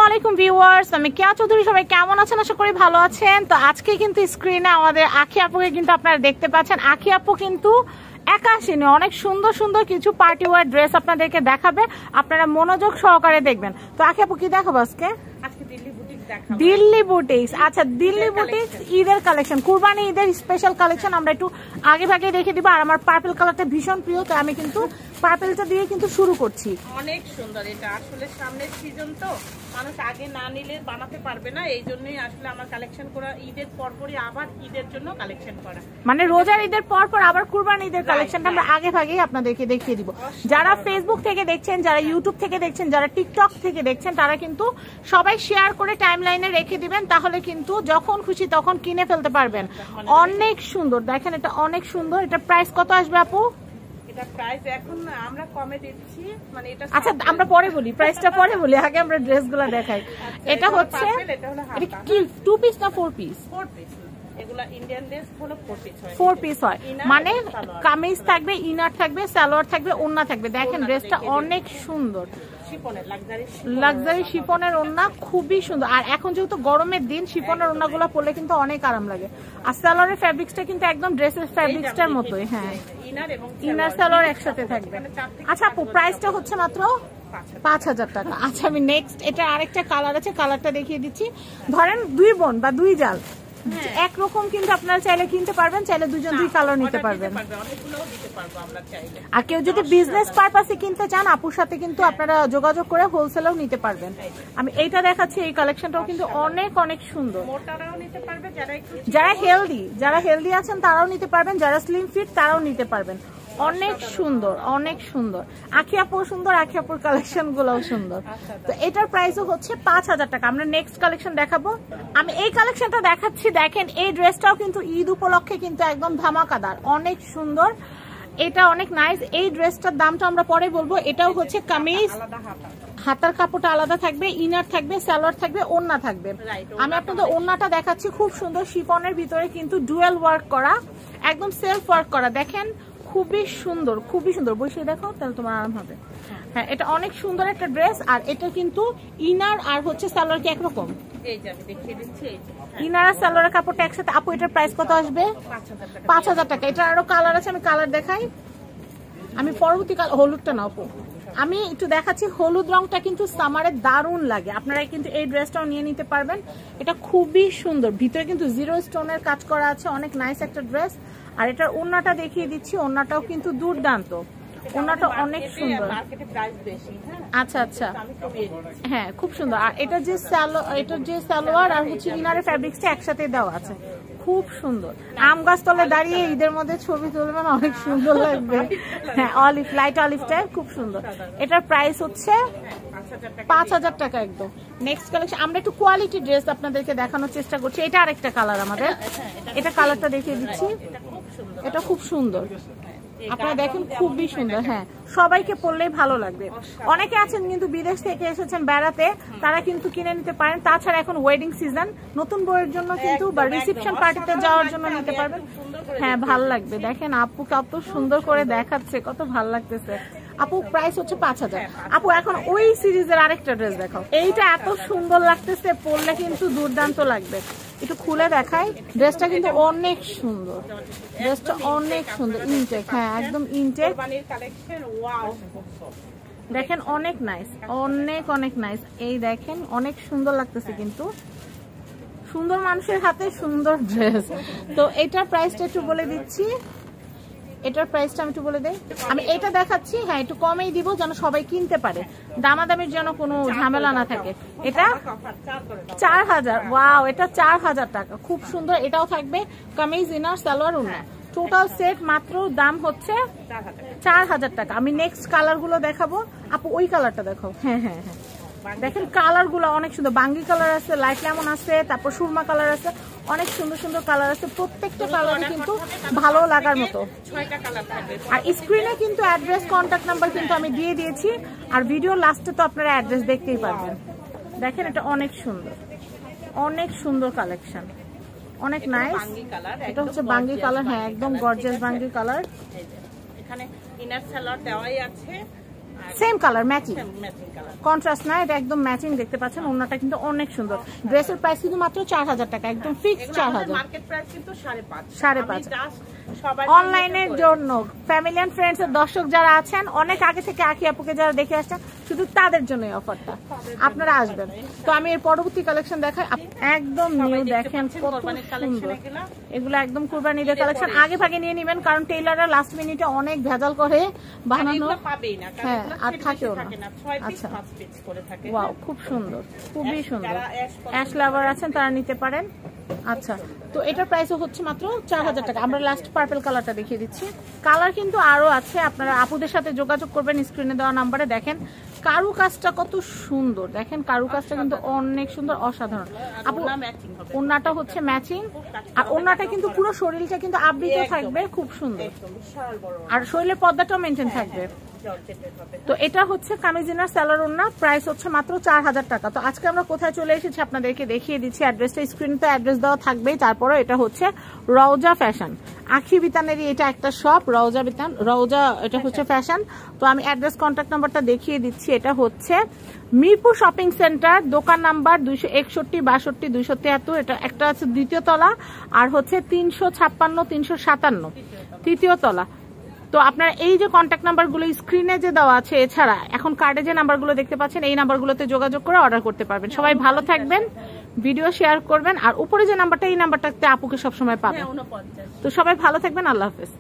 আলাইকুম ভিউয়ার্স, আমি কেয়া চৌধুরী। সবাই কেমন আছেন? আশা করি ভালো আছেন। তো আজকে কিন্তু স্ক্রিনে আমাদের আখি আপুকে কিন্তু আপনারা দেখতে পাচ্ছেন। আখি আপু কিন্তু একা আসেনি, অনেক সুন্দর সুন্দর কিছু পার্টি ওয়্যার ড্রেস আপনাদেরকে দেখাবে, আপনারা মনোযোগ সহকারে দেখবেন। তো আখি আপু কি দেখাবো আজকে? দিল্লি বুটিক্স। আচ্ছা, দিল্লি বুটিক্স ঈদের কালেকশন, কুরবানি ঈদের স্পেশাল কালেকশন আমরা একটু আগে ভাগে রেখে দিব। আর আমার পার্পল কালারটা ভীষণ প্রিয়, তো আমি কিন্তু পার্পলটা দিয়ে কিন্তু শুরু করছি। অনেক সুন্দর, এটা আসলে সামনের সিজন তো মানুষ আগে না নিলে বানাতে পারবে না, এই জন্যই আসলে আমার কালেকশন করা ঈদের পরপরই আবার ঈদের জন্য কালেকশন করা, মানে রোজার ঈদের পর পর আবার কুরবানি ঈদের কালেকশনটা আমরা আগে ভাগেই আপনাদেরকে দেখিয়ে দিব। যারা ফেসবুক থেকে দেখছেন, যারা ইউটিউব থেকে দেখছেন, যারা টিকটক থেকে দেখছেন, তারা কিন্তু সবাই শেয়ার করে টাইমলাইনে রেখে দিবেন, তাহলে কিন্তু যখন খুশি তখন কিনে ফেলতে পারবেন। অনেক সুন্দর, দেখেন এটা অনেক সুন্দর। এটা প্রাইস কত আসবে আপু? এটা প্রাইস এখন আমরা কমে দিচ্ছি, মানে এটা আচ্ছা আমরা পরে বলি, প্রাইসটা পরে বলি, আগে আমরা ড্রেসগুলো দেখাই। এটা হচ্ছে কি 2 পিস না 4 পিস? 4 পিস। এগুলা ইন্ডিয়ান ড্রেস হলো 4 পিস হয়। 4 পিস হয়, মানে কামিজ থাকবে, ইনার থাকবে, সালোয়ার থাকবে, ওড়না থাকবে। দেখেন ড্রেসটা অনেক সুন্দর, লাক্সারি শিফনের ওড়না, খুবই সুন্দর। আর এখন যেহেতু গরমের দিন, শিফনের ওড়নাগুলো পরলে কিন্তু অনেক আরাম লাগে। আর সালোয়ারের ফ্যাব্রিক্সটা কিন্তু একদম ড্রেসের ফ্যাব্রিক্সটার মতোই। হ্যাঁ, ইনার সালোয়ার একসাথে থাকবে। আচ্ছা আপু, প্রাইসটা হচ্ছে মাত্র 5000 টাকা। আচ্ছা আমি নেক্সট, এটা আরেকটা কালার আছে, কালারটা দেখিয়ে দিচ্ছি। ধরেন 2 বোন বা 2 জাল একরকম কিন্তু আপনারা চাইলে কিনতে পারবেন, চাইলে দুজন 2 কালার নিতে পারবেন। আর কেউ যদি বিজনেস পারপাসে কিনতে চান, আপুর সাথে কিন্তু আপনারা যোগাযোগ করে হোলসেলেও নিতে পারবেন। আমি এইটা দেখাচ্ছি, এই কালেকশনটাও কিন্তু অনেক অনেক সুন্দর। যারা হেলদি আছেন তারাও নিতে পারবেন, যারা স্লিম ফিট তারাও নিতে পারবেন। অনেক সুন্দর, অনেক সুন্দর। আখি আপু সুন্দর, আখি আপুর কালেকশন গুলোও সুন্দর। তো এটার প্রাইসও হচ্ছে 5000 টাকা। আমরা নেক্সট কালেকশন দেখাবো। আমি এই কালেকশনটা দেখাচ্ছি, দেখেন এই ড্রেসটাও কিন্তু ঈদ উপলক্ষে কিন্তু একদম ধামাকাদার, অনেক সুন্দর। এটা অনেক নাইস। এই ড্রেসটার দামটা আমরা পরে বলবো। এটাও হচ্ছে কামিজ, হাতার কাপড়টা আলাদা থাকবে, ইনার থাকবে, সালোয়ার থাকবে, ওড়না থাকবে। আমি আপনাদের ওড়নাটা দেখাচ্ছি, খুব সুন্দর শিফনের ভিতরে কিন্তু ডুয়েল ওয়ার্ক করা, একদম সেলফ ওয়ার্ক করা। দেখেন খুবই সুন্দর, খুবই সুন্দর। বসে দেখো তাহলে তোমার আরাম হবে। হ্যাঁ, এটা অনেক সুন্দর একটা ড্রেস। আর এটা কিন্তু ইনার আর হচ্ছে সালোয়ার কি একরকম? ইনার আর সালোয়ারের কাপড়টা একসাথে। আপু এটার প্রাইস কত আসবে? 5000 টাকা। এটা আরো কালার আছে, আমি কালার দেখাই। আমি পরবর্তী হলুদটা না আপু, আমি একটু দেখাচ্ছি। হলুদ রংটা কিন্তু সামারে দারুণ লাগে, আপনারা কিন্তু এই ড্রেসটাও নিয়ে নিতে পারবেন। এটা খুবই সুন্দর, ভিতরে কিন্তু 0 স্টোনের কাজ করা আছে, অনেক নাইস একটা ড্রেস। আর এটার ওড়নাটা দেখিয়ে দিচ্ছি, ওড়নাটাও কিন্তু দুর্দান্ত, ওড়নাটা অনেক সুন্দর। আচ্ছা আচ্ছা, হ্যাঁ খুব সুন্দর। আর এটার যে সালোয়ার আর হচ্ছে ইনারের ফ্যাব্রিক্সটা একসাথে দেওয়া আছে, খুব সুন্দর। আম গাছ তলে দাঁড়িয়ে ঈদের মধ্যে ছবি তুলবেন, অনেক সুন্দর লাগবে। হ্যাঁ, অলিভ, লাইট অলিভটা খুব সুন্দর। এটার প্রাইস হচ্ছে 5000 টাকা একদম। নেক্সট কালেকশন আমরা একটু কোয়ালিটি ড্রেস আপনাদেরকে দেখানোর চেষ্টা করছি। এটা আরেকটা কালার আমাদের, এটা কালারটা দেখিয়ে দিচ্ছি। এটা খুব সুন্দর, আপনারা দেখেন খুবই সুন্দর। হ্যাঁ, সবাইকে পরলেই ভালো লাগবে। অনেকে আছেন কিন্তু বিদেশ থেকে এসেছেন বেড়াতে, তারা কিন্তু কিনে নিতে পারেন। তাছাড়া এখন ওয়েডিং সিজন, নতুন বউয়ের জন্য কিন্তু বা রিসেপশন পার্টিতে যাওয়ার জন্য নিতে পারবেন। হ্যাঁ, ভালো লাগবে। দেখেন আপু কত সুন্দর করে দেখাচ্ছে, কত ভালো লাগতেছে। আপু প্রাইস হচ্ছে 5000। আপু এখন ওই সিরিজের আরেকটা ড্রেস দেখাও। এইটা এত সুন্দর লাগতেছে, পরলে কিন্তু দুর্দান্ত লাগবে। একটু খুলে দেখাই, ড্রেসটা কিন্তু অনেক সুন্দর, ড্রেসটা অনেক সুন্দর, ইনটেক। হ্যাঁ, একদম ইনটেক। দেখেন অনেক নাইস, অনেক অনেক নাইস। এই দেখেন অনেক সুন্দর লাগতেছে, কিন্তু সুন্দর মানুষের হাতে সুন্দর ড্রেস। তো এটার প্রাইসটা একটু বলে দিচ্ছি, এটার প্রাইসটা আমি একটু বলে দেই। আমি এটা দেখাচ্ছি, হ্যাঁ একটু কমেই দিব যেন সবাই কিনতে পারে, দামাদামির যেন কোনো ঝামেলা না থাকে। এটা 4000। ওয়াও, এটা 4000 টাকা, খুব সুন্দর। এটাও থাকবে কামিজ, ইনার, সালোয়ার, ওড়না, টোটাল সেট মাত্র দাম হচ্ছে 4000 টাকা। আমি নেক্সট কালার গুলো দেখাবো। আপু ওই কালারটা দেখাও। হ্যাঁ হ্যাঁ হ্যাঁ, দেখেন কালার গুলো অনেক সুন্দর। বাঙ্গি কালার আছে, লাইট লেমন আছে, তারপর সুরমা কালার আছে, অনেক সুন্দর সুন্দর কালার আছে। প্রত্যেকটা কালারই কিন্তু ভালো লাগার মতো। আর স্ক্রিনে কিন্তু অ্যাড্রেস, কন্ট্যাক্ট নাম্বার কিন্তু আমি দিয়ে দিয়েছি। আর ভিডিও লাস্টে তো আপনারা অ্যাড্রেস দেখতেই পারবেন। দেখেন এটা অনেক সুন্দর, অনেক সুন্দর কালেকশন, অনেক নাইস। এটা হচ্ছে বাঙ্গি কালার। হ্যাঁ, একদম গর্জিয়াস বাঙ্গি কালার। এখানে ইনার সালোয়ার দেওয়াই আছে, same colour matching, matching colour, contrast না, এটা একদম ম্যাচিং দেখতে পাচ্ছেন। ওড়নাটা কিন্তু অনেক সুন্দর। ড্রেসের প্রাইস কিন্তু মাত্র 4000 টাকা, একদম ফিক্স 4000। মার্কেট প্রাইস কিন্তু 5.5। 5.5 সবাই অনলাইনের জন্য ফ্যামিলি এন্ড ফ্রেন্ডস এর দর্শক যারা আছেন, অনেক আগে থেকে আখি আপুকে যারা দেখে আসছেন, শুধু তাদের জন্য এই অফারটা, আপনারা আসবেন। তো আমি এর পরবর্তী কালেকশন দেখাই। একদম নিউ, দেখেন কত সুন্দর, এগুলো একদম কুরবানি ঈদের কালেকশন। আগে ভাগে নিয়ে নেবেন, কারণ টেইলাররা লাস্ট মিনিটে অনেক ভেজাল করে বানানো, হ্যাঁ আর থাকেও না। আচ্ছা ওয়াও, খুব সুন্দর, খুবই সুন্দর। অ্যাশ লাভার আছেন তারা নিতে পারেন। আচ্ছা, তো এটার প্রাইসও হচ্ছে মাত্র 4000 টাকা। আমরা লাস্ট পার্পল কালারটা দেখিয়ে দিচ্ছি। কালার কিন্তু আরো আছে, আপনারা আপুদের সাথে যোগাযোগ করবেন স্ক্রিনে দেওয়া নাম্বারে। দেখেন কারু কাজটা কত সুন্দর, দেখেন কারু কাজটা কিন্তু অনেক সুন্দর, অসাধারণ। আপু ওড়নাটা হচ্ছে ম্যাচিং, আর ওড়নাটা কিন্তু পুরো শরীরটা কিন্তু আবৃত থাকবে, খুব সুন্দর, আর শরীরের পর্দাটাও মেনটেন থাকবে। তো এটা হচ্ছে কামিজিনার সেলার ওড়না, প্রাইস হচ্ছে মাত্র 4000 টাকা। তো আজকে আমরা কোথায় চলে এসেছি আপনাদেরকে দেখিয়ে দিচ্ছি। অ্যাড্রেসটা স্ক্রিনে তো অ্যাড্রেস দেওয়া থাকবেই। তারপরে এটা হচ্ছে রওজা ফ্যাশন, আখি বিতানেরই এটা একটা শপ, রওজা বিতান, রওজা এটা হচ্ছে ফ্যাশন। তো আমি অ্যাড্রেস কন্ট্যাক্ট নাম্বারটা দেখিয়ে দিচ্ছি। এটা হচ্ছে মিরপুর শপিং সেন্টার, দোকান নাম্বার 261, 62, 273। এটা একটা আছে দ্বিতীয় তলা, আর হচ্ছে 356, 357 তৃতীয় তলা। তো আপনার এই যে কন্ট্যাক্ট নাম্বারগুলো স্ক্রিনে যে দেওয়া আছে, এছাড়া এখন কার্ডে যে নাম্বারগুলো দেখতে পাচ্ছেন, এই নাম্বারগুলোতে যোগাযোগ করে অর্ডার করতে পারবেন। সবাই ভালো থাকবেন, ভিডিও শেয়ার করবেন, আর উপরে যে নাম্বারটা, এই নাম্বারটাতে আপুকে সবসময় পাবেন। তো সবাই ভালো থাকবেন, আল্লাহ হাফেজ।